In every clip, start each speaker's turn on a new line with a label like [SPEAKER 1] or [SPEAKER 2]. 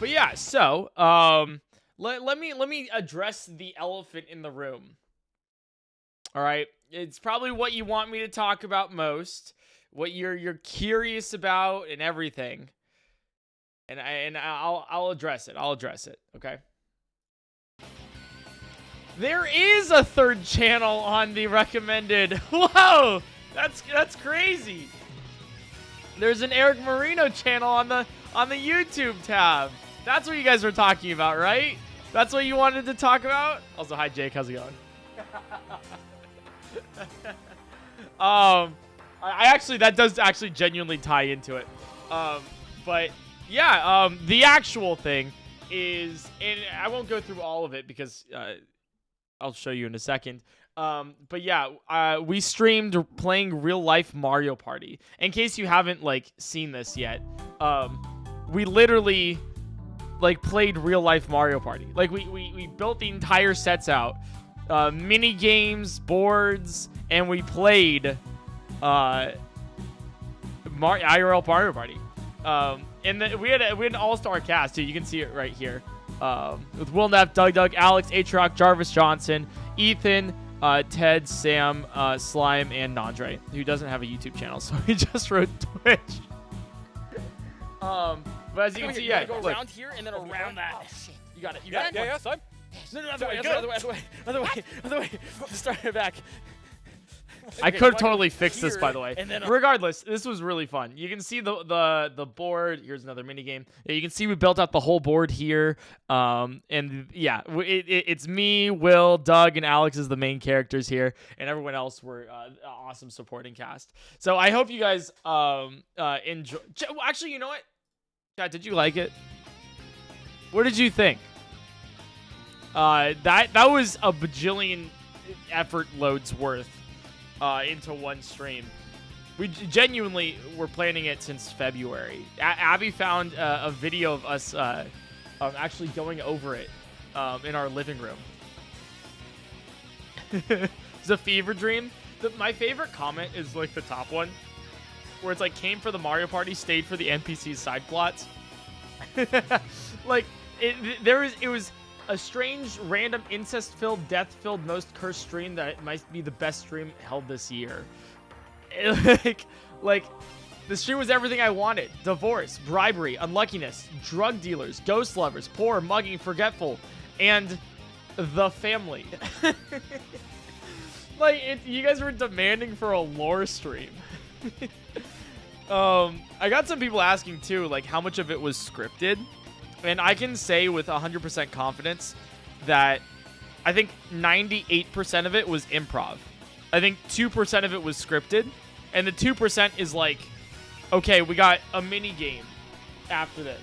[SPEAKER 1] But yeah, so let me address the elephant in the room. All right, it's probably what you want me to talk about most, what you're curious about, and everything. And I'll address it. I'll address it. Okay. There is a third channel on the recommended. Whoa, that's crazy. There's an Eric Marino channel on the YouTube tab. That's what you guys were talking about, right? That's what you wanted to talk about? Also, hi Jake, how's it going? I actually, that does actually genuinely tie into it. But yeah, the actual thing is, and I won't go through all of it because I'll show you in a second. But yeah, we streamed playing real life Mario Party. In case you haven't like seen this yet, we literally like played real life Mario Party. Like we built the entire sets out, mini games, boards, and we played IRL Mario Party. And we had an all-star cast too. You can see it right here. With Will Neff, Doug, Alex, H-Rock, Jarvis Johnson, Ethan, Ted, Sam, Slime, and Nandre, who doesn't have a YouTube channel, so he just wrote Twitch. But as you can see, yeah,
[SPEAKER 2] go
[SPEAKER 1] look.
[SPEAKER 2] around here and then around that. Oh, shit.
[SPEAKER 1] You got it. You
[SPEAKER 2] Yeah,
[SPEAKER 1] got it.
[SPEAKER 2] yeah, son. No, other way. Just start it back.
[SPEAKER 1] I could have totally fixed this, by the way.
[SPEAKER 2] And then,
[SPEAKER 1] regardless, this was really fun. You can see the board. Here's another mini game. Yeah, you can see we built out the whole board here. And yeah, it's me, Will, Doug, and Alex as the main characters here, and everyone else were awesome supporting cast. So I hope you guys enjoy. Actually, you know what? Chat, did you like it? What did you think? That was a bajillion effort loads worth. Into one stream. We genuinely were planning it since February. Abby found a video of us actually going over it in our living room. It's a fever dream. My favorite comment is like the top one, where it's like came for the Mario Party, stayed for the NPC's side plots. Like it was a strange, random, incest-filled, death-filled, most cursed stream that might be the best stream held this year. Like, the stream was everything I wanted. Divorce, bribery, unluckiness, drug dealers, ghost lovers, poor, mugging, forgetful, and the family. Like, you guys were demanding for a lore stream. I got some people asking, too, like, how much of it was scripted. And I can say with 100% confidence that I think 98% of it was improv. I think 2% of it was scripted. And the 2% is like, okay, we got a mini game after this.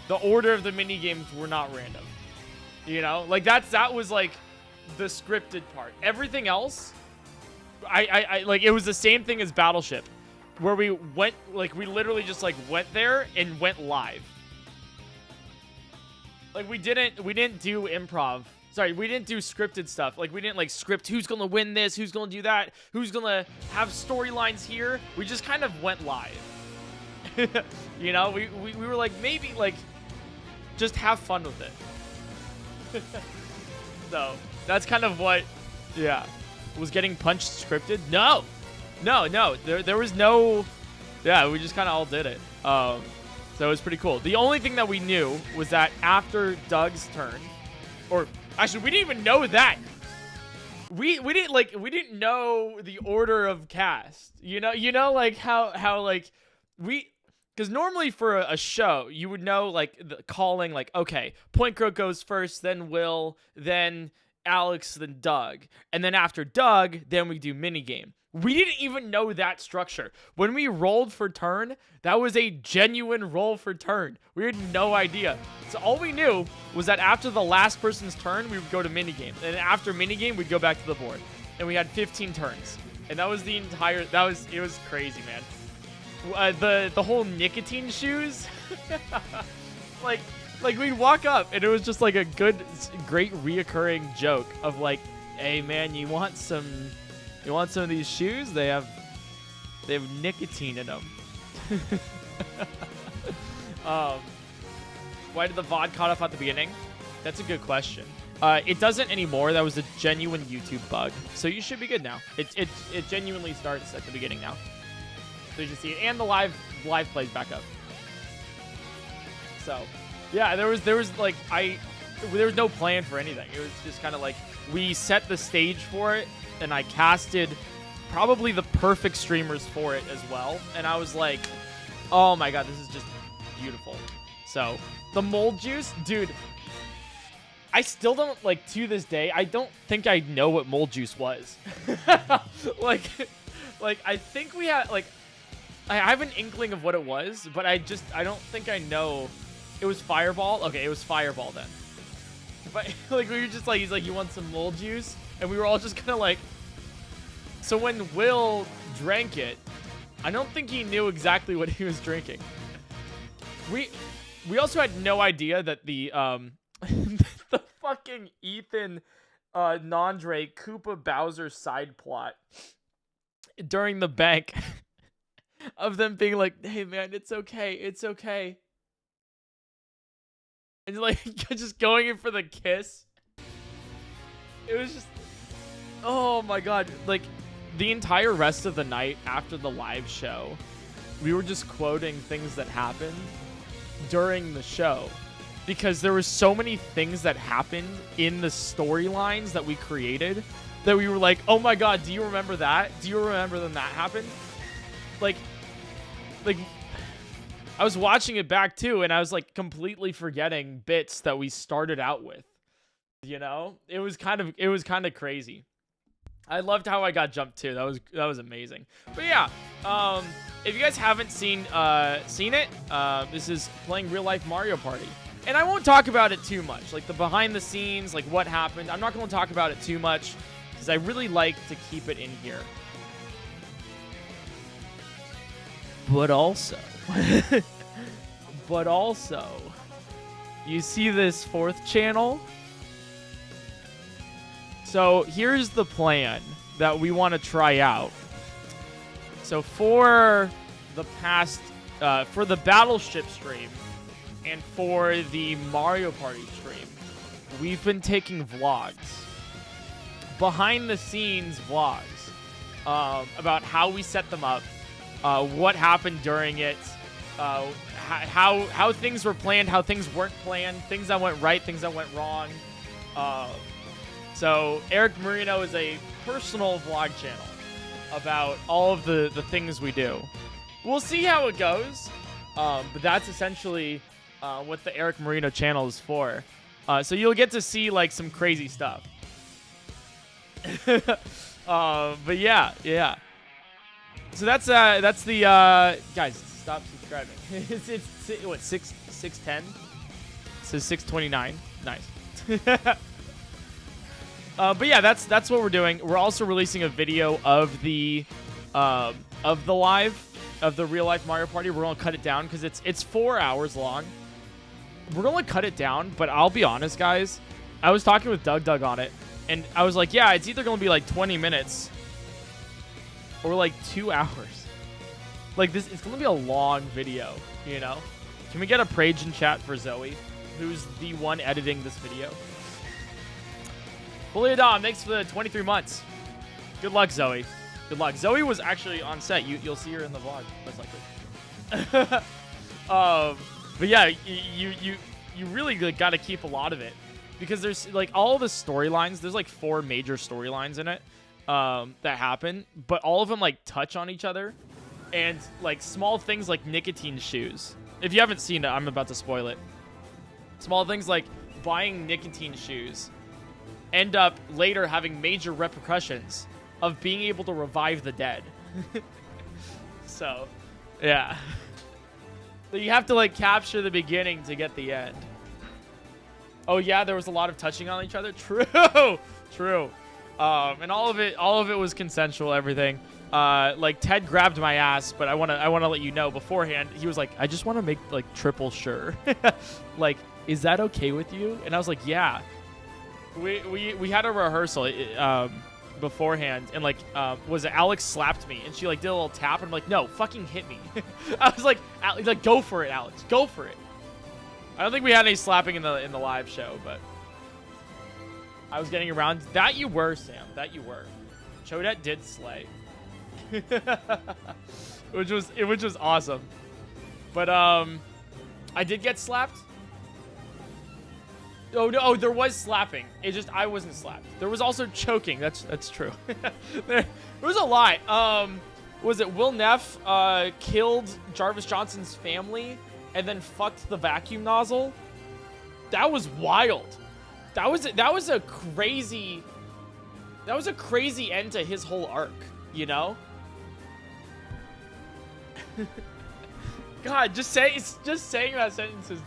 [SPEAKER 1] The order of the mini games were not random. You know? Like that was like the scripted part. Everything else, I like it was the same thing as Battleship. Where we went, like we literally just like went there and went live. Like we didn't do improv. Sorry, we didn't do scripted stuff. Like we didn't like script who's gonna win this, who's gonna do that, who's gonna have storylines here. We just kind of went live. You know, we were like maybe like just have fun with it. So that's kind of what, yeah. Was getting punched scripted? No. There was no. Yeah, we just kind of all did it. So it was pretty cool. The only thing that we knew was that after Doug's turn, or actually we didn't even know that. We didn't know the order of cast. You know like how like because normally for a show you would know like the calling like okay, PointCrow goes first, then Will, then Alex, then Doug, and then after Doug, then we do minigame. We didn't even know that structure. When we rolled for turn, that was a genuine roll for turn. We had no idea. So all we knew was that after the last person's turn, we would go to minigame. And after minigame, we'd go back to the board. And we had 15 turns. And that was the entire, it was crazy, man. The whole nicotine shoes, like we'd walk up and it was just like a great reoccurring joke of like, hey man, you want some of these shoes? They have Why did the VOD cut off at the beginning? That's a good question. It doesn't anymore. That was a genuine YouTube bug. So you should be good now. It genuinely starts at the beginning now. So you should see it. And the live plays back up. So, yeah, there was like, there was no plan for anything. It was just kind of like, we set the stage for it, and I casted probably the perfect streamers for it as well. And I was like, oh my god, this is just beautiful. So, the mold juice, dude, I still don't, like, to this day, I don't think I know what mold juice was. like, I think we had, like, I have an inkling of what it was, but I don't think I know. It was Fireball? Okay, it was Fireball then. But, like, we were just like, he's like, you want some mold juice? And we were all just kind of like... So when Will drank it, I don't think he knew exactly what he was drinking. We also had no idea that the the fucking Ethan Nandre Koopa Bowser side plot during the bank of them being like, hey man, it's okay, it's okay. And like just going in for the kiss. It was just, oh my god. Like the entire rest of the night after the live show, we were just quoting things that happened during the show, because there were so many things that happened in the storylines that we created that we were like, oh my god, do you remember that? Do you remember when that happened? Like I was watching it back too, and I was like completely forgetting bits that we started out with. You know, it was kind of crazy. I loved how I got jumped too. That was amazing. But yeah, if you guys haven't seen it, this is playing real life Mario Party, and I won't talk about it too much, like the behind the scenes, like what happened. I'm not going to talk about it too much because I really like to keep it in here. But also, you see this fourth channel? So here's the plan that we want to try out. So for the past, for the Battleship stream and for the Mario Party stream, we've been taking vlogs, behind the scenes vlogs, about how we set them up, what happened during it, how things were planned, how things weren't planned, things that went right, things that went wrong. So Eric Marino is a personal vlog channel about all of the things we do. We'll see how it goes, but that's essentially what the Eric Marino channel is for. So you'll get to see like some crazy stuff. But yeah. So that's the guys, stop subscribing. it's what, 6:10? It says 6:29. Nice. But yeah, that's what we're doing. We're also releasing a video of the live of the real life Mario Party. We're gonna cut it down because it's 4 hours long. We're gonna cut it down, but I'll be honest, guys. I was talking with Doug on it, and I was like, yeah, it's either gonna be like 20 minutes or like 2 hours. Like this, it's gonna be a long video, you know? Can we get a praise in chat for Zoe, who's the one editing this video? Bully Dom, thanks for the 23 months. Good luck, Zoe. Good luck. Zoe was actually on set. You'll see her in the vlog, most likely. But yeah, you really got to keep a lot of it, because there's like all the storylines. There's like 4 major storylines in it that happen, but all of them like touch on each other, and like small things like nicotine shoes. If you haven't seen it, I'm about to spoil it. Small things like buying nicotine shoes end up later having major repercussions of being able to revive the dead. So, yeah. So you have to like capture the beginning to get the end. Oh yeah, there was a lot of touching on each other. True. And all of it was consensual, everything. Like Ted grabbed my ass, but I wanna let you know beforehand. He was like, I just want to make like triple sure. Like, is that okay with you? And I was like, yeah. We had a rehearsal beforehand, and like was it Alex slapped me, and she like did a little tap, and I'm like, no, fucking hit me. I was like, go for it, Alex, go for it. I don't think we had any slapping in the live show, but I was getting around. That you were, Sam. That you were. Chodette did slay. which was awesome. But I did get slapped. Oh no, oh, there was slapping. It just I wasn't slapped. There was also choking. That's true. there was a lot. Was it Will Neff killed Jarvis Johnson's family and then fucked the vacuum nozzle? That was wild. That was a crazy end to his whole arc, you know? God, just saying that sentence is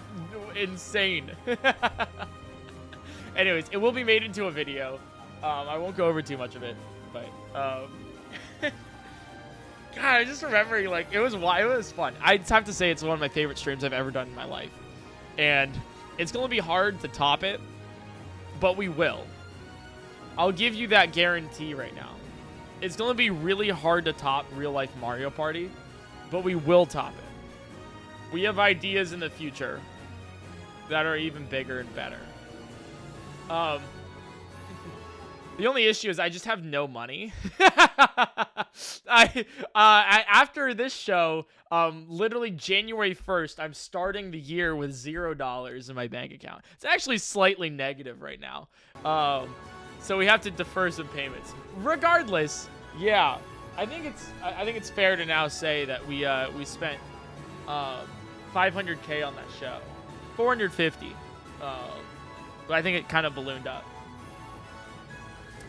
[SPEAKER 1] insane. Anyways, it will be made into a video. I won't go over too much of it, but God, I just remembering like it was fun. I just have to say it's one of my favorite streams I've ever done in my life, and it's gonna be hard to top it, but we will. I'll give you that guarantee right now. It's gonna be really hard to top real life Mario Party, but we will top it. We have ideas in the future that are even bigger and better. The only issue is I just have no money. After this show, literally January 1st, I'm starting the year with $0 in my bank account. It's actually slightly negative right now. So we have to defer some payments. Regardless, yeah, I think it's fair to now say that we spent 500K on that show. 450. But I think it kind of ballooned up.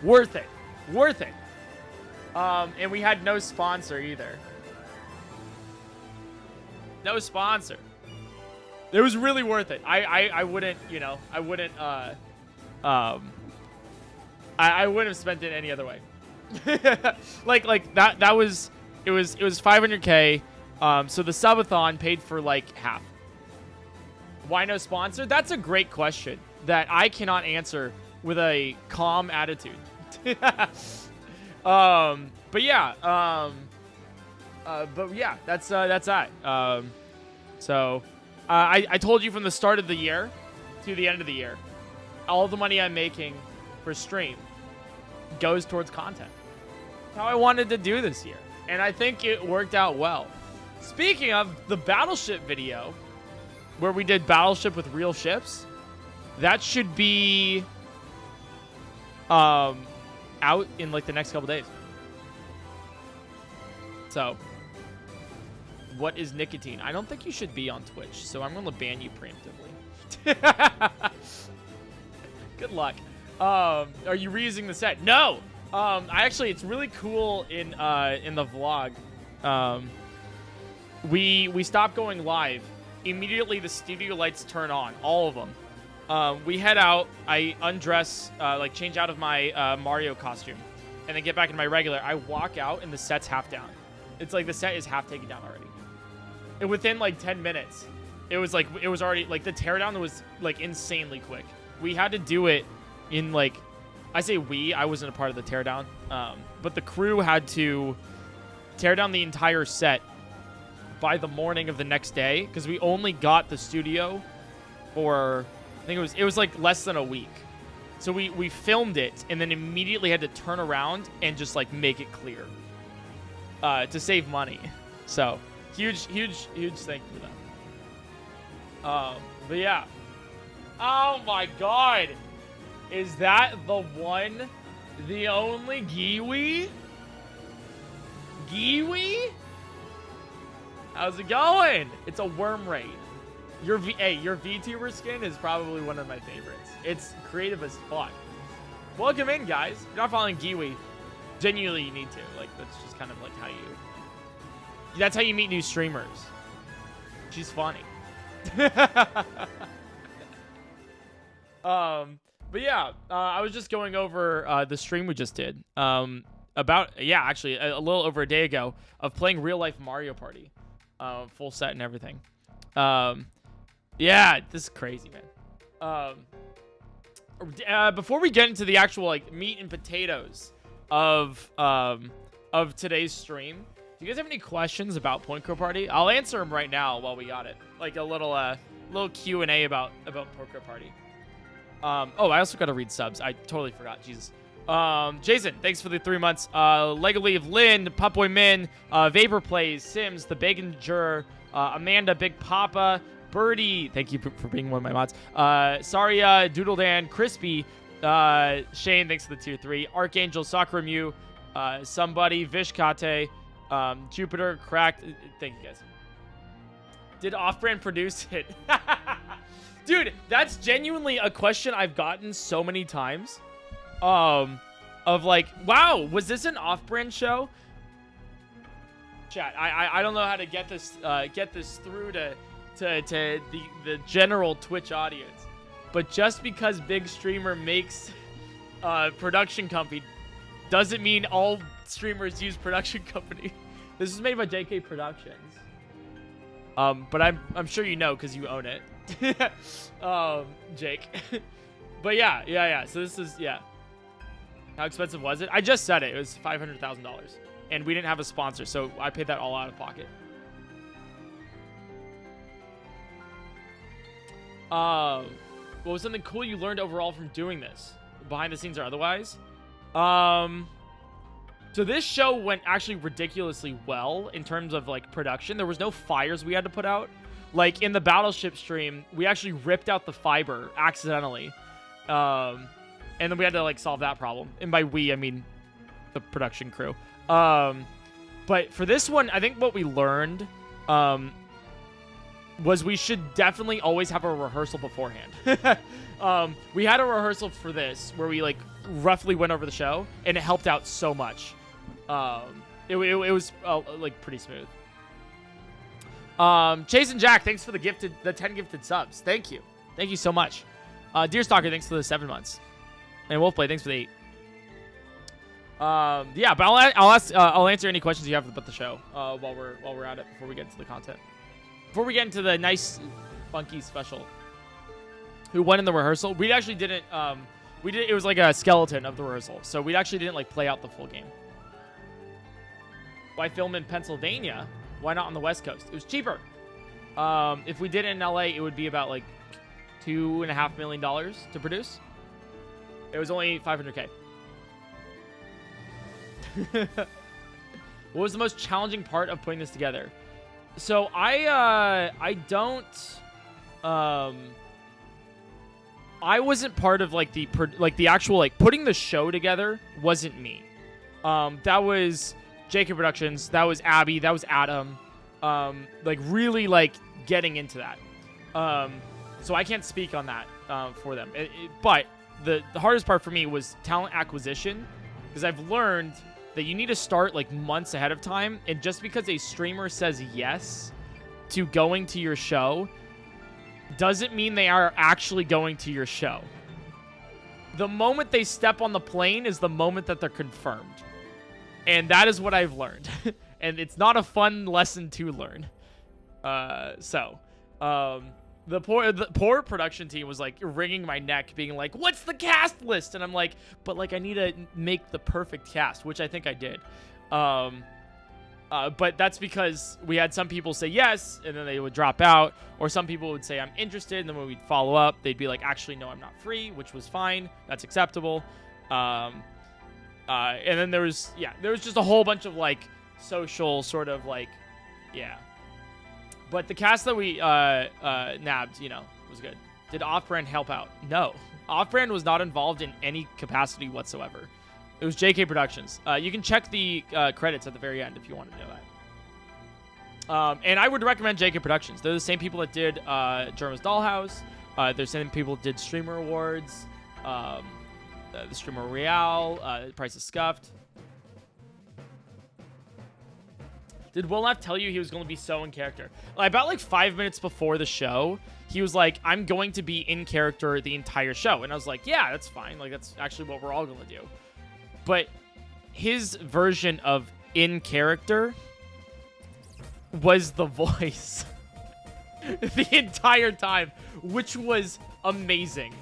[SPEAKER 1] Worth it. Worth it. And we had no sponsor either. No sponsor. It was really worth it. I wouldn't, you know, I wouldn't have spent it any other way. like that was it was 500K. So the subathon paid for like half. Why no sponsor? That's a great question that I cannot answer with a calm attitude. But yeah, that's that. So I told you from the start of the year to the end of the year, all the money I'm making for stream goes towards content. That's how I wanted to do this year, and I think it worked out well. Speaking of the Battleship video, where we did Battleship with real ships, that should be out in like the next couple days. So, what is nicotine? I don't think you should be on Twitch, so I'm gonna ban you preemptively. Good luck. Are you reusing the set? No. It's really cool in the vlog. We stopped going live. Immediately the studio lights turn on, all of them. We head out. I undress, like change out of my Mario costume, and then get back in my regular. I walk out and the set's half down. It's like the set is half taken down already. And within like 10 minutes, it was already like the teardown was like insanely quick. We had to do it in like, I say we, I wasn't a part of the teardown, but the crew had to tear down the entire set by the morning of the next day, because we only got the studio for, I think it was like less than a week. So we filmed it and then immediately had to turn around and just like make it clear to save money. So huge thank you for that. But yeah. Oh my god. Is that the one, the only Giwi? Giwi? How's it going? It's a worm raid. Your VTuber skin is probably one of my favorites. It's creative as fuck. Welcome in, guys. If you're not following Giwi, genuinely you need to. Like, that's just kind of like that's how you meet new streamers. She's funny. But yeah, I was just going over the stream we just did. Actually, a little over a day ago, of playing real life Mario Party. Full set and everything. Yeah, this is crazy, man. Before we get into the actual like meat and potatoes of today's stream, do you guys have any questions about PointCrow Party? I'll answer them right now while we got it. Like a little little Q&A about PointCrow Party. Oh, I also got to read subs. I totally forgot. Jesus. Jason, thanks for the 3 months. Lego Leave, Lynn, Popboy Min, Vapor Plays, Sims, The Bacon Juror, Amanda, Big Papa, Birdie, thank you for being one of my mods. Saria, Doodle Dan, Crispy, Shane, thanks for the tier 3. Archangel, Sakura Mew, Somebody, Vishkate, Jupiter, Cracked. Thank you guys. Did Off-Brand produce it? Dude, that's genuinely a question I've gotten so many times. Of like, wow, was this an Off-Brand show? Chat, I don't know how to get this through to the general Twitch audience, but just because big streamer makes production company doesn't mean all streamers use production company. This is made by JK Productions. But I'm sure you know because you own it. Jake. But yeah. So this is, yeah. How expensive was it? I just said it. It was $500,000. And we didn't have a sponsor, so I paid that all out of pocket. What was something cool you learned overall from doing this? Behind the scenes or otherwise? So this show went actually ridiculously well in terms of, like, production. There was no fires we had to put out. Like, in the Battleship stream, we actually ripped out the fiber accidentally. And then we had to, like, solve that problem. And by we, I mean the production crew. But for this one, I think what we learned was we should definitely always have a rehearsal beforehand. We had a rehearsal for this where we, like, roughly went over the show, and it helped out so much. It was, like, pretty smooth. Chase and Jack, thanks for the 10 gifted subs. Thank you. Thank you so much. Deerstalker, thanks for the 7 months. And Wolfplay, thanks for the 8. Yeah, but I'll answer any questions you have about the show while we're at it before we get into the content. Before we get into the nice, funky special. Who won in the rehearsal? We actually didn't. It was like a skeleton of the rehearsal, so we actually didn't like play out the full game. Why film in Pennsylvania? Why not on the West Coast? It was cheaper. If we did it in LA, it would be about like $2.5 million to produce. It was only $500K. What was the most challenging part of putting this together? So I wasn't part of like the actual like putting the show together. Wasn't me. That was JK Productions. That was Abby. That was Adam. Like really like getting into that. So I can't speak on that for them. But the hardest part for me was talent acquisition, because I've learned that you need to start like months ahead of time. And just because a streamer says yes to going to your show doesn't mean they are actually going to your show. The moment they step on the plane is the moment that they're confirmed. And that is what I've learned. And it's not a fun lesson to learn. The poor production team was like wringing my neck, being like, what's the cast list? And I'm like, but like I need to make the perfect cast, which I think I did. But that's because we had some people say yes, and then they would drop out. Or some people would say, I'm interested, and then when we'd follow up, they'd be like, actually, no, I'm not free, which was fine. That's acceptable. And then there was just a whole bunch of, like, social sort of, like, yeah. But the cast that we nabbed, you know, was good. Did Off-Brand help out? No. Off-Brand was not involved in any capacity whatsoever. It was JK Productions. You can check the credits at the very end if you want to know that. And I would recommend JK Productions. They're the same people that did Jerma's Dollhouse. They're the same people that did Streamer Awards, the Streamer Royale, Price is Scuffed. Did Willnaf tell you he was going to be so in character? About like 5 minutes before the show, he was like, I'm going to be in character the entire show. And I was like, yeah, that's fine. Like, that's actually what we're all going to do. But his version of in character was the voice the entire time, which was amazing.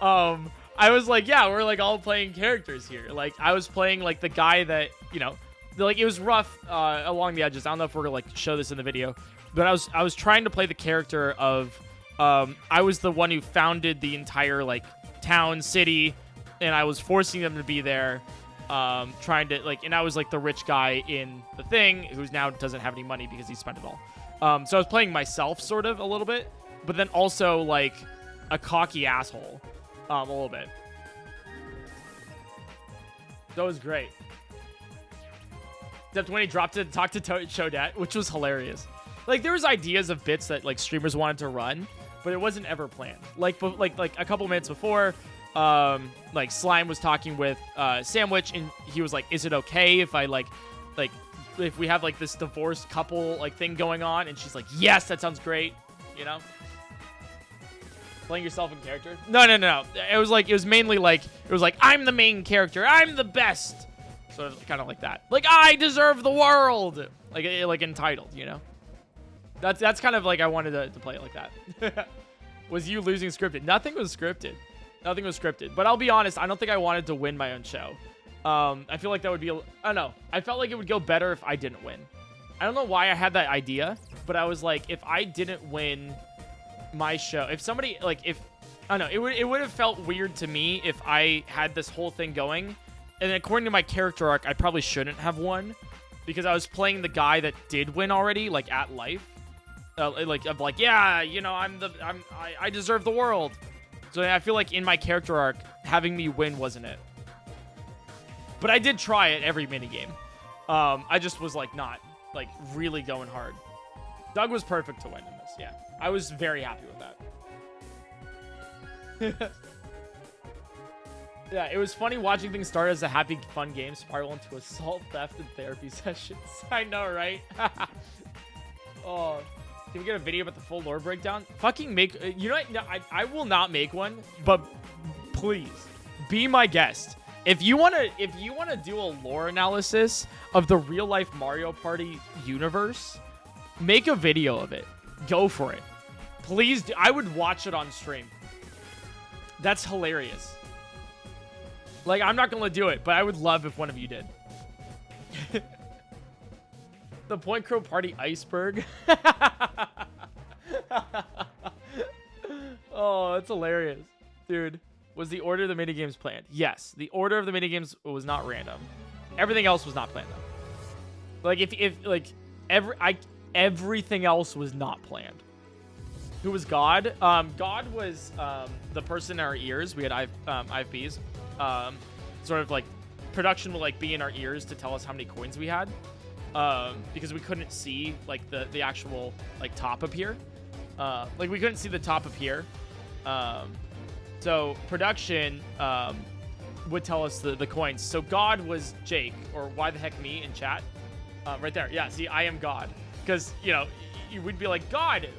[SPEAKER 1] I was like, yeah, we're like all playing characters here. Like, I was playing like the guy that, you know, like it was rough along the edges. I don't know if we're gonna like show this in the video, but I was trying to play the character of I was the one who founded the entire like town, city, and I was forcing them to be there, trying to like, and I was like the rich guy in the thing who's now doesn't have any money because he spent it all. So I was playing myself sort of a little bit, but then also like a cocky asshole, a little bit. That was great. Except when he dropped it to talk to Chodet, which was hilarious. Like there was ideas of bits that like streamers wanted to run, but it wasn't ever planned. Like a couple minutes before, like Slime was talking with Sandwich, and he was like, "Is it okay if I like if we have like this divorced couple like thing going on?" And she's like, "Yes, that sounds great." You know, playing yourself in character. No. It was mainly like I'm the main character. I'm the best. Sort of kind of like that. Like I deserve the world. Like entitled. You know. That's kind of like I wanted to play it like that. Was you losing scripted? Nothing was scripted. Nothing was scripted. But I'll be honest, I don't think I wanted to win my own show. I feel like that would be... I don't know. I felt like it would go better if I didn't win. I don't know why I had that idea, but I was like, if I didn't win my show... If somebody... Like, if... I don't know. It would have felt weird to me if I had this whole thing going. And then according to my character arc, I probably shouldn't have won. Because I was playing the guy that did win already, like, at life. Yeah, you know, I deserve the world. So I feel like in my character arc, having me win wasn't it. But I did try it every minigame. I just was like not like really going hard. Doug was perfect to win in this. Yeah, I was very happy with that. Yeah, it was funny watching things start as a happy, fun game spiral into assault, theft, and therapy sessions. I know, right? Oh. Can we get a video about the full lore breakdown? Fucking make... You know what? No, I will not make one, but please, be my guest. If you want to do a lore analysis of the real-life Mario Party universe, make a video of it. Go for it. Please do. I would watch it on stream. That's hilarious. Like, I'm not going to do it, but I would love if one of you did. The PointCrow Party iceberg. Oh, that's hilarious. Dude, was the order of the minigames planned? Yes, the order of the minigames was not random. Everything else was not planned, though. Like, everything else was not planned. Who was God? God was the person in our ears. We had IFBs. Sort of like, production would like be in our ears to tell us how many coins we had. Because we couldn't see like the actual like top up here. Like we couldn't see the top up here. So production would tell us the coins. So God was Jake, or why the heck me in chat. Right there. Yeah, see, I am God. Because, you know, you would be like, God,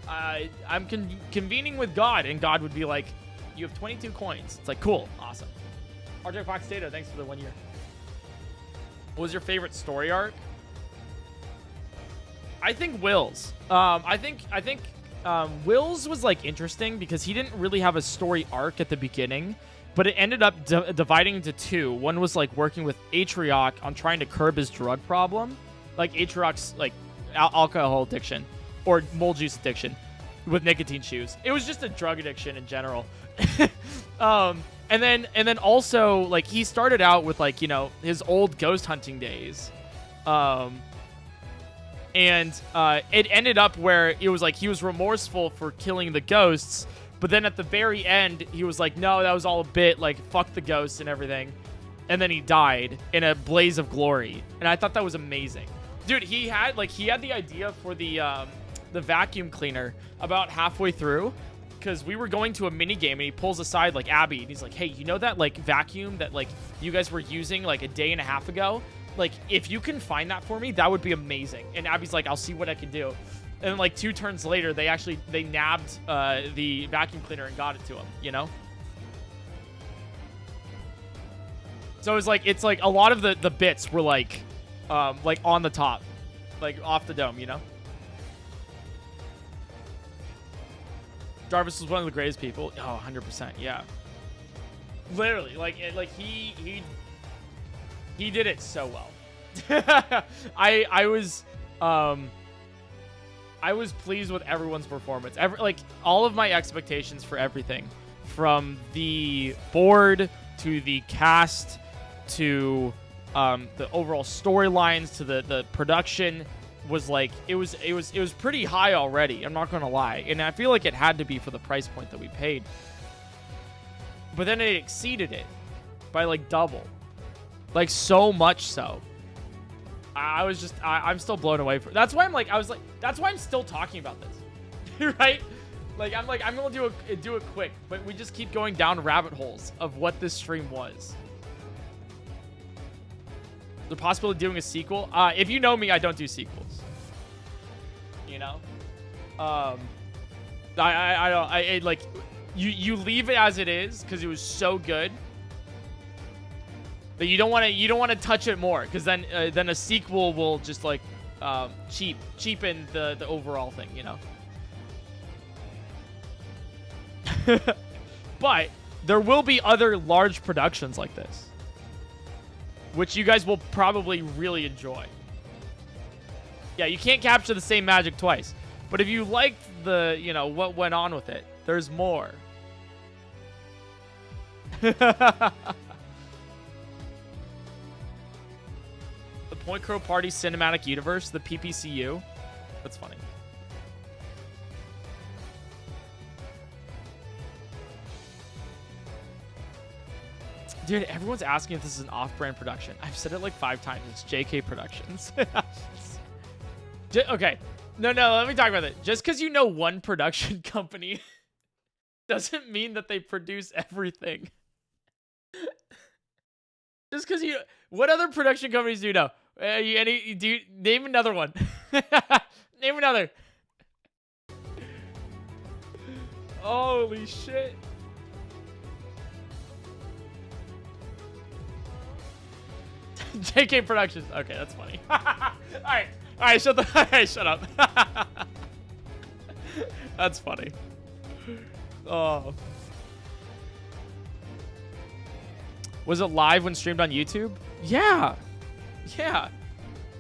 [SPEAKER 1] I'm convening with God. And God would be like, you have 22 coins. It's like, cool, awesome. RJ Fox Data, thanks for the 1 year. What was your favorite story arc? I think Will's. I think Will's was like interesting because he didn't really have a story arc at the beginning, but it ended up dividing into two. One was like working with Atrioc on trying to curb his drug problem, like Atrioc's like alcohol addiction or mold juice addiction with nicotine chews. It was just a drug addiction in general. And then also like he started out with like, you know, his old ghost hunting days. And it ended up where it was like he was remorseful for killing the ghosts, but then at the very end he was like, no, that was all a bit, like fuck the ghosts and everything. And then he died in a blaze of glory. And I thought that was amazing. Dude, he had the idea for the vacuum cleaner about halfway through. Because we were going to a mini game and he pulls aside like Abby and he's like, hey, you know that like vacuum that like you guys were using like a day and a half ago? Like if you can find that for me, that would be amazing. And Abby's like, I'll see what I can do. And then like 2 turns later, they nabbed the vacuum cleaner and got it to him, you know? So it's like a lot of the bits were like on the top, like off the dome, you know? Jarvis was one of the greatest people. Oh, 100%, yeah. Literally, like he did it so well. I was I was pleased with everyone's performance. Like all of my expectations for everything, from the board to the cast to the overall storylines to the production, was like it was pretty high already. I'm not gonna lie, and I feel like it had to be for the price point that we paid. But then it exceeded it by like double, like so much so. I'm still blown away. That's why that's why I'm still talking about this, right? Like I'm gonna do it quick, but we just keep going down rabbit holes of what this stream was. The possibility of doing a sequel. If you know me, I don't do sequels. You know, I like you leave it as it is because it was so good. But you don't want to touch it more, because then a sequel will just like cheapen the overall thing, you know. But there will be other large productions like this, which you guys will probably really enjoy. Yeah, you can't capture the same magic twice, but if you liked what went on with it, there's more. PointCrow Party Cinematic Universe, the PPCU. That's funny. Dude, everyone's asking if this is an off-brand production. I've said it like 5 times. It's JK Productions. Okay. No, let me talk about it. Just because you know one production company doesn't mean that they produce everything. Just because you... What other production companies do you know? Name another one. Name another. Holy shit. JK Productions. Okay, that's funny. Alright, shut up. That's funny. Oh. Was it live when streamed on YouTube? Yeah.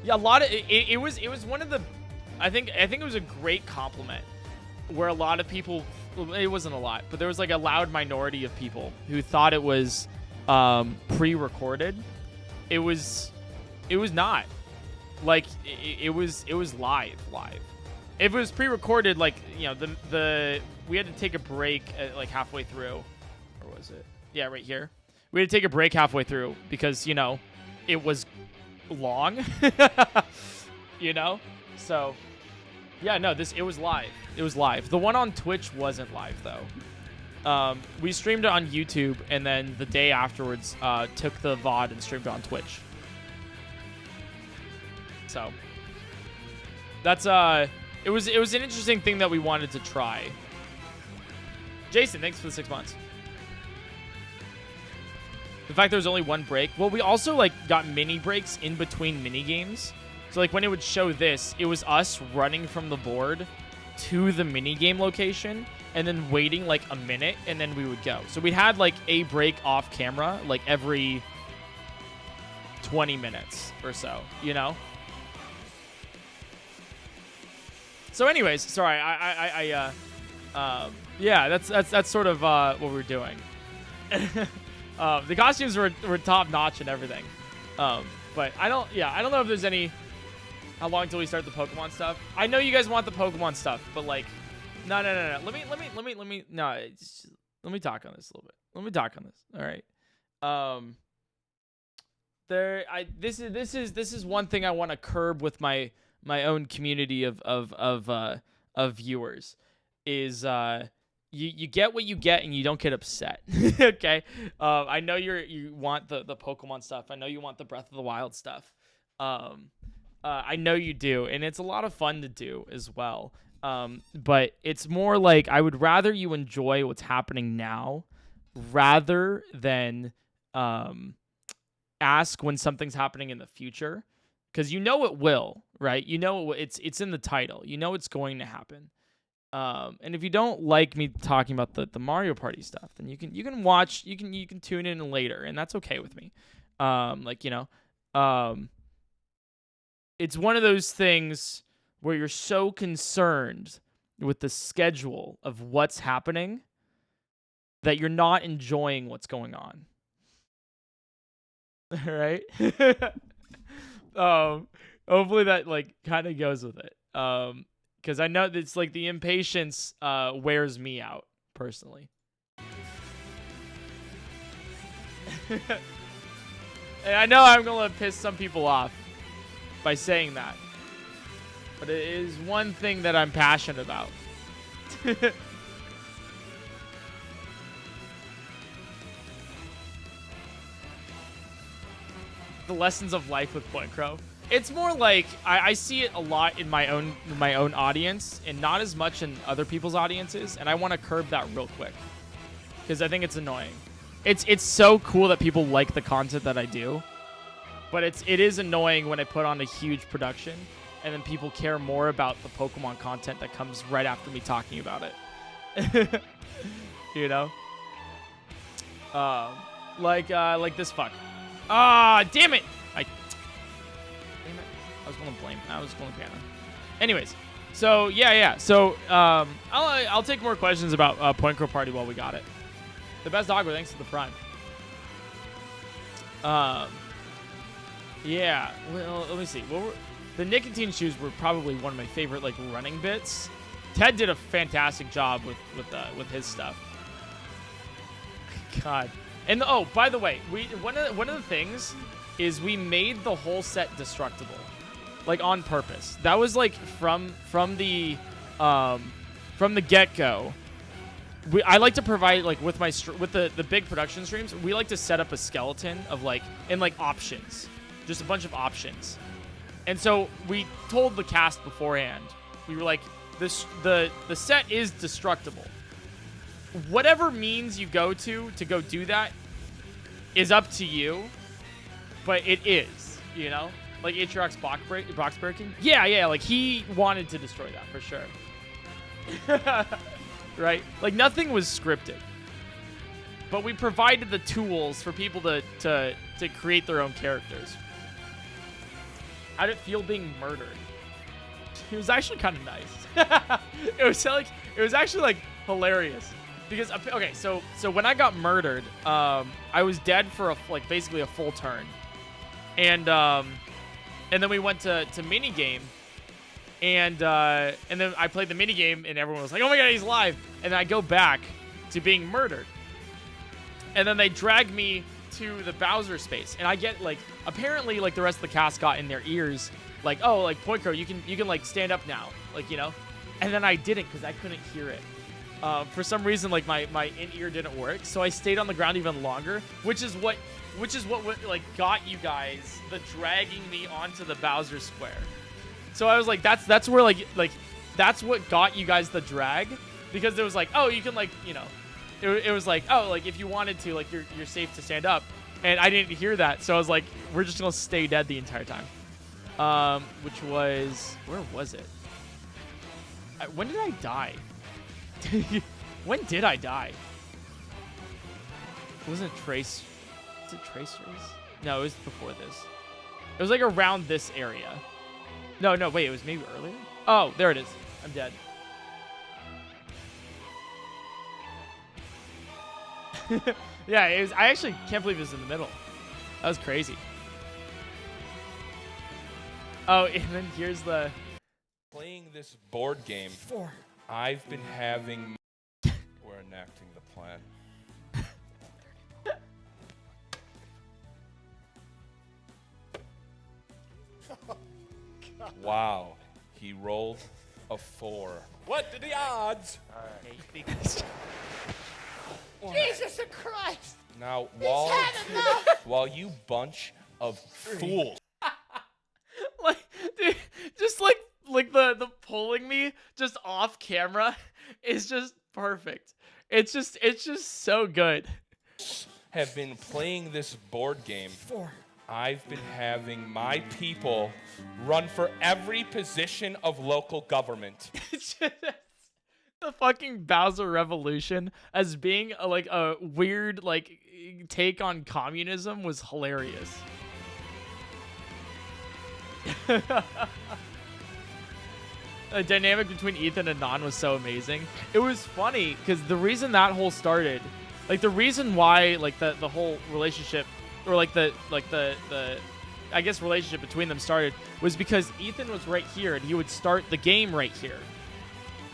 [SPEAKER 1] A lot of it was one of the I think it was a great compliment where a lot of people, it wasn't a lot, but there was like a loud minority of people who thought it was pre-recorded. It was not. Like it was live. If it was pre-recorded, like, you know, we had to take a break like halfway through. Or was it? Yeah, right here. We had to take a break halfway through because, you know, it was long. You know? So, yeah, no, it was live. It was live. The one on Twitch wasn't live, though. We streamed it on YouTube, and then the day afterwards took the VOD and streamed it on Twitch. So, that's, it was an interesting thing that we wanted to try. Jason, thanks for the 6 months. The fact there was only one break. Well, we also, like, got mini breaks in between mini games. So, like, when it would show this, it was us running from the board to the mini game location and then waiting, like, a minute, and then we would go. So we had, like, a break off camera, like, every 20 minutes or so, you know? So anyways, sorry, yeah, that's sort of what we're doing. The costumes were top notch and everything. But I don't know if there's any, how long till we start the Pokemon stuff. I know you guys want the Pokemon stuff, but like, no. Let me talk on this a little bit. Let me talk on this. All right. This is one thing I want to curb with my own community of viewers is you get what you get and you don't get upset. Okay. I know you want the Pokemon stuff. I know you want the Breath of the Wild stuff. I know you do, and it's a lot of fun to do as well. But it's more like I would rather you enjoy what's happening now rather than ask when something's happening in the future, because you know it will, right? You know it's in the title. You know it's going to happen. And if you don't like me talking about the Mario Party stuff, then you can watch, you can tune in later, and that's okay with me. Like, you know, it's one of those things where you're so concerned with the schedule of what's happening that you're not enjoying what's going on. Right? Hopefully that like kind of goes with it. Because I know it's like the impatience wears me out personally. And I know I'm gonna piss some people off by saying that, but it is one thing that I'm passionate about. The lessons of life with PointCrow. It's more like I see it a lot in my own audience, and not as much in other people's audiences. And I want to curb that real quick because I think it's annoying. It's so cool that people like the content that I do, but it is annoying when I put on a huge production and then people care more about the Pokemon content that comes right after me talking about it. You know, like this fuck. Ah, damn it! Damn it! I was gonna blame. I was gonna piano. Anyways, so yeah. So I'll take more questions about PointCrow Party while we got it. The best dog, thanks to the Prime. Yeah. Well, let me see. The nicotine shoes were probably one of my favorite like running bits. Ted did a fantastic job with his stuff. God. And oh, by the way, one of the things is we made the whole set destructible, like on purpose. That was like from the get-go. I like to provide like with the big production streams. We like to set up a skeleton of like options, just a bunch of options. And so we told the cast beforehand. We were like, the set is destructible. Whatever means you go to go do that is up to you, but it is, you know? Like Atriox box breaking? Yeah, like he wanted to destroy that for sure. Right? Like nothing was scripted. But we provided the tools for people to create their own characters. How did it feel being murdered? It was actually kind of nice. It was actually like hilarious. Because okay, so when I got murdered, I was dead for basically a full turn, and then we went to mini game, and then I played the mini game, and everyone was like, "Oh my god, he's alive!" And then I go back to being murdered, and then they drag me to the Bowser space, and I get like apparently like the rest of the cast got in their ears like, "Oh, like PointCrow, you can like stand up now," like, you know, and then I didn't because I couldn't hear it. For some reason, like my in-ear didn't work, so I stayed on the ground even longer, which is what like got you guys the dragging me onto the Bowser Square. So I was like, that's where like that's what got you guys the drag, because it was like, oh, you can like, you know, it was like, oh, like if you wanted to, like you're safe to stand up, and I didn't hear that, so I was like, we're just gonna stay dead the entire time. Which was, where was it? When did I die? When did I die? Wasn't it Trace? Is it Trace Race? No, it was before this. It was like around this area. No, wait, it was maybe earlier? Oh, there it is. I'm dead. Yeah, it was. I actually can't believe it was in the middle. That was crazy. Oh, and then here's the...
[SPEAKER 3] Playing this board game, I've been having... We're enacting the plan. Wow, he rolled a 4. What are the odds?
[SPEAKER 1] Okay.
[SPEAKER 2] Jesus Christ!
[SPEAKER 3] Now, while you bunch of fools...
[SPEAKER 1] Like, dude, just like the pulling me just off camera is just perfect. It's just so good.
[SPEAKER 3] Have been playing this board game. I've been having my people run for every position of local government.
[SPEAKER 1] The fucking Bowser Revolution as being a weird take on communism was hilarious. dynamic between Ethan and Non was so amazing. It was funny because the reason that whole started, like the reason why like the whole relationship or like the I guess relationship between them started was because Ethan was right here and he would start the game right here.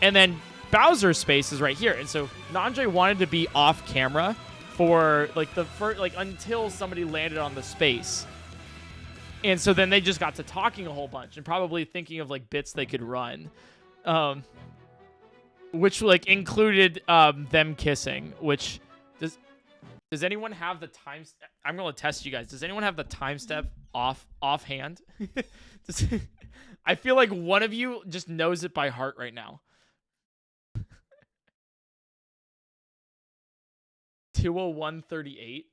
[SPEAKER 1] And then Bowser's space is right here. And so Nandre wanted to be off camera for like the first, like until somebody landed on the space. And so then they just got to talking a whole bunch and probably thinking of like bits they could run. Which like included them kissing, which does anyone have the time? I'm going to test you guys. Does anyone have the time step offhand? I feel like one of you just knows it by heart right now. 2:01:38.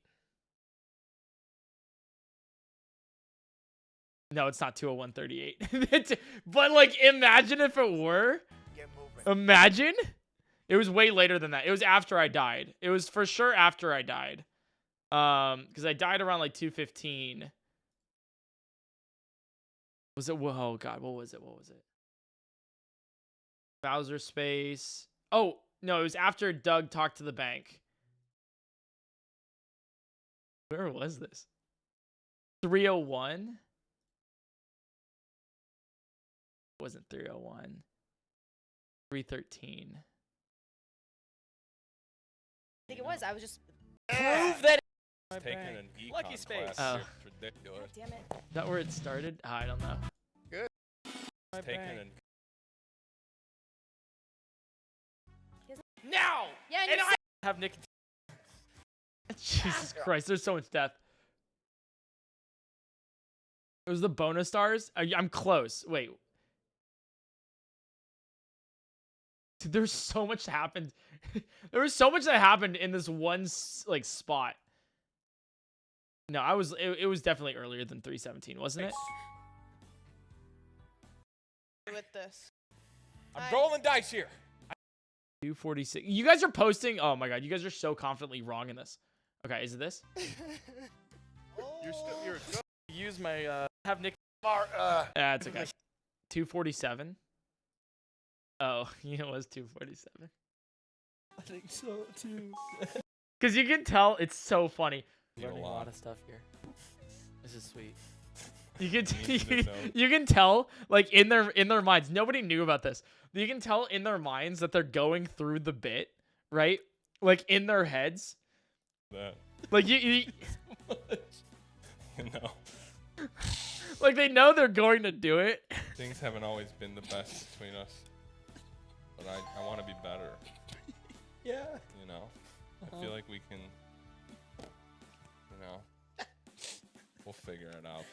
[SPEAKER 1] No, it's not 2:01:38. But like, imagine if it were. Imagine. It was way later than that. It was after I died. It was for sure after I died. Because I died around like 2:15. Was it? Oh God, what was it? What was it? Bowser space. Oh no, it was after Doug talked to the bank. Where was this? 3:01. It wasn't 3:01. 3:13.
[SPEAKER 4] I think it was. I was just
[SPEAKER 2] Prove that.
[SPEAKER 3] Taking an econ
[SPEAKER 2] Lucky space.
[SPEAKER 3] class.
[SPEAKER 1] Oh.
[SPEAKER 3] It's ridiculous.
[SPEAKER 4] damn it.
[SPEAKER 1] Is that where it started? I don't know.
[SPEAKER 3] Taking an
[SPEAKER 2] Now.
[SPEAKER 4] Yeah,
[SPEAKER 2] And
[SPEAKER 4] and
[SPEAKER 2] I have Nick.
[SPEAKER 1] Jesus Christ, there's so much death. It was the bonus stars? I'm close. Wait. Dude, there's so much that happened. There was so much that happened in this one like spot. No, it was definitely earlier than 3:17, wasn't it?
[SPEAKER 5] With this.
[SPEAKER 3] I'm rolling dice here.
[SPEAKER 1] 2:46. You guys are posting. Oh my God, you guys are so confidently wrong in this. Okay, is it this?
[SPEAKER 3] You're
[SPEAKER 2] Use my have Nick.
[SPEAKER 1] It's okay. 2:47. Oh, it was 2:47.
[SPEAKER 2] I think so too.
[SPEAKER 1] Because you can tell it's so funny.
[SPEAKER 2] Learning a lot of stuff here. This is sweet.
[SPEAKER 1] You can
[SPEAKER 3] Needs to know.
[SPEAKER 1] you can tell like in their minds. Nobody knew about this. You can tell in their minds that they're going through the bit, right? Like in their heads.
[SPEAKER 3] That.
[SPEAKER 1] Like you
[SPEAKER 3] You know,
[SPEAKER 1] like they know they're going to do it.
[SPEAKER 3] things haven't always been the best between us, but I want to be better.
[SPEAKER 2] Yeah.
[SPEAKER 3] You know, I feel like we can. You know, we'll figure it out.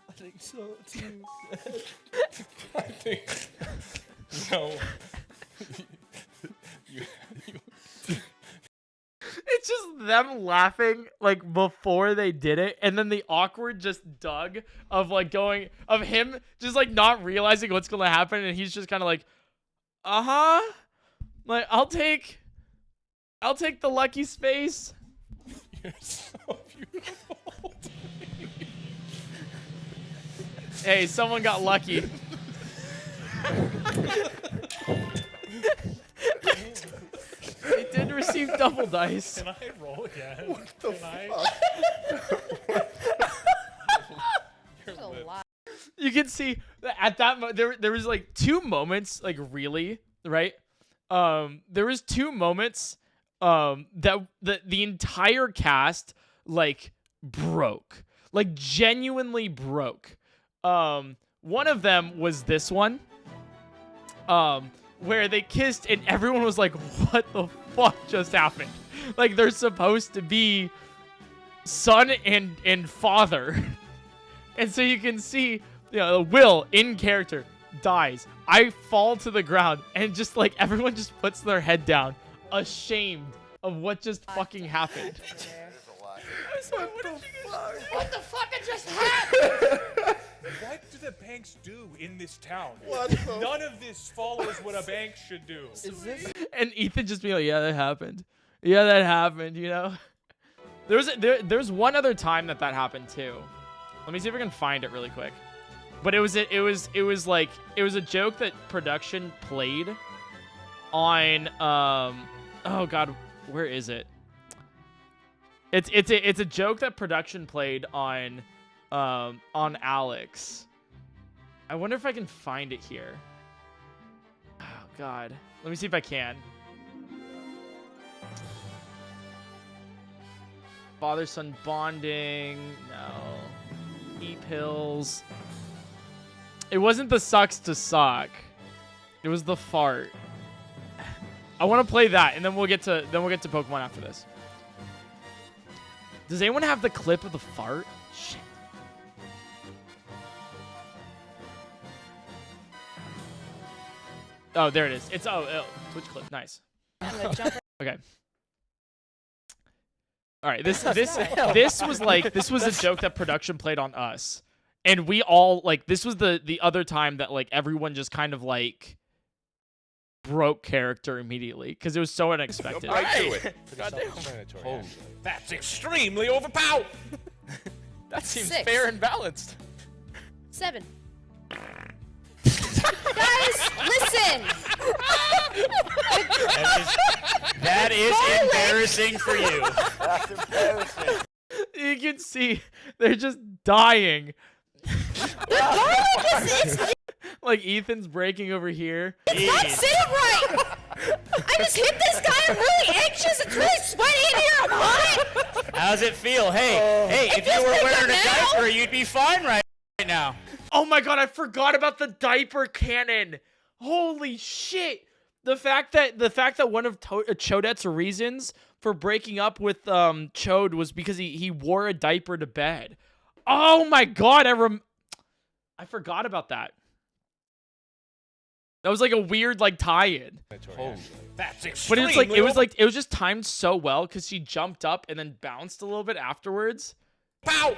[SPEAKER 2] I think so too.
[SPEAKER 3] I think. No. you,
[SPEAKER 1] It's just them laughing like before they did it, and then the awkward just Doug of like going of him just like not realizing what's gonna happen, and he's just kind of like, like I'll take the lucky space.
[SPEAKER 3] you're so beautiful.
[SPEAKER 1] Hey, someone got lucky. They did receive double dice.
[SPEAKER 6] Can I roll again? What
[SPEAKER 5] the
[SPEAKER 6] fuck?
[SPEAKER 4] There's a lot.
[SPEAKER 1] You can see that at that there was like two moments, like really, right? There was two moments that the entire cast like broke, like genuinely broke. One of them was this one, where they kissed and everyone was like, what the fuck just happened? Like they're supposed to be son and father. And so you can see, you know, Will in character dies. I fall to the ground and just like everyone just puts their head down, ashamed of what just fucking happened.
[SPEAKER 5] What the fuck just happened?
[SPEAKER 6] What do the banks do in this town?
[SPEAKER 5] What the
[SPEAKER 6] None of this follows what a bank should do.
[SPEAKER 2] Is this?
[SPEAKER 1] And Ethan just be like, yeah, that happened. Yeah, that happened, you know? There's one other time that happened too. Let me see if I can find it really quick. But it was like it was a joke that production played on oh god, where is it? It's a joke that production played on Alex. I wonder if I can find it here. Oh god. Let me see if I can. Father-son bonding. No. E-pills. It wasn't the sucks to suck. It was the fart. I want to play that, and then we'll get to Pokemon after this. Does anyone have the clip of the fart? Shit. Oh, there it is. It's Twitch clip. Nice. Okay. All right. This was a joke that production played on us, and we all like this was the other time that like everyone just kind of like broke character immediately because it was so unexpected.
[SPEAKER 3] Right to it.
[SPEAKER 2] Goddamn.
[SPEAKER 3] That's extremely overpowered.
[SPEAKER 2] That seems
[SPEAKER 4] 6.
[SPEAKER 2] fair and balanced.
[SPEAKER 4] 7. Guys, listen.
[SPEAKER 7] That is embarrassing for you.
[SPEAKER 8] That's embarrassing.
[SPEAKER 1] You can see they're just dying. Like Ethan's breaking over here.
[SPEAKER 4] Not sitting right. I just hit this guy. I'm really anxious. It's really sweaty in here. I'm hot.
[SPEAKER 7] How does it feel? Hey, if you were wearing a diaper, you'd be fine right now.
[SPEAKER 1] Oh my god, I forgot about the diaper cannon. Holy shit. The fact that one of Chodette's reasons for breaking up with Chode was because he wore a diaper to bed. Oh my god, I forgot about that. That was like a weird like tie-in.
[SPEAKER 3] That's
[SPEAKER 1] But
[SPEAKER 3] extremely
[SPEAKER 1] it was just timed so well because she jumped up and then bounced a little bit afterwards.
[SPEAKER 3] Pow!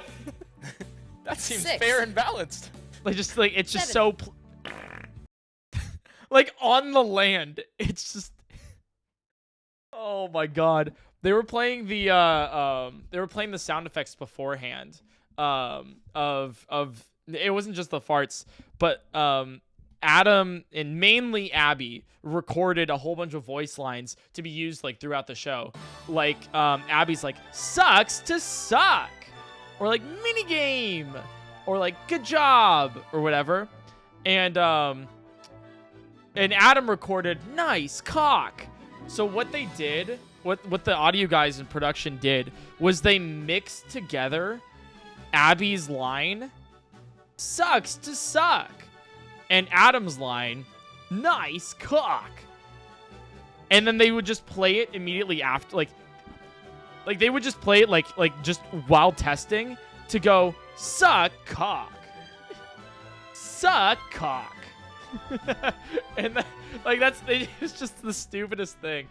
[SPEAKER 2] That seems
[SPEAKER 4] 6.
[SPEAKER 2] fair and balanced.
[SPEAKER 1] Like just like it's just
[SPEAKER 4] 7.
[SPEAKER 1] so like on the land. It's just oh my god. They were playing the sound effects beforehand. Of it wasn't just the farts, but Adam and mainly Abby recorded a whole bunch of voice lines to be used like throughout the show. Like Abby's like sucks to suck, or like mini game, or like good job, or whatever. And Adam recorded nice cock. So what they did, what the audio guys in production did, was they mixed together Abby's line, sucks to suck, and Adam's line, nice cock. And then they would just play it immediately after, like they would just play it like just while testing to go, suck cock. Suck cock. And it's just the stupidest thing.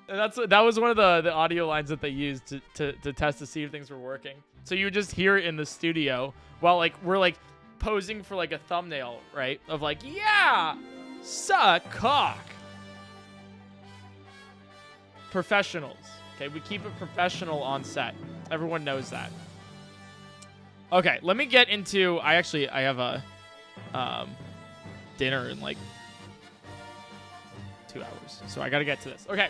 [SPEAKER 1] And that was one of the audio lines that they used to test to see if things were working. So you would just hear it in the studio while like we're like posing for like a thumbnail, right? Of like, yeah, suck cock. Professionals. Okay, we keep it professional on set. Everyone knows that. Okay, let me get into I have a dinner in like 2 hours. So I gotta get to this. Okay.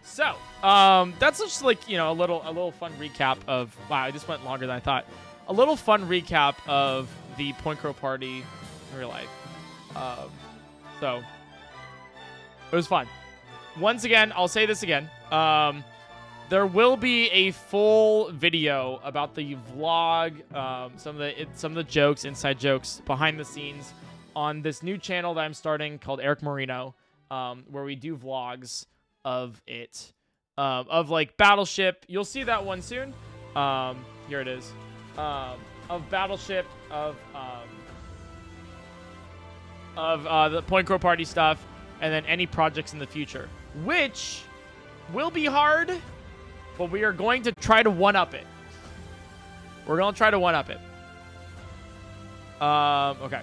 [SPEAKER 1] So, that's just like, you know, a little fun recap of, wow, this went longer than I thought. A little fun recap of the PointCrow party in real life. So, it was fun. Once again, I'll say this again. There will be a full video about the vlog, some of the jokes, inside jokes, behind the scenes on this new channel that I'm starting called Eric Marino, where we do vlogs of it, of like Battleship. You'll see that one soon. Here it is. Of Battleship, of the PointCrow party stuff, and then any projects in the future, which will be hard, but we are going to try to one-up it. We're going to try to one-up it. Okay.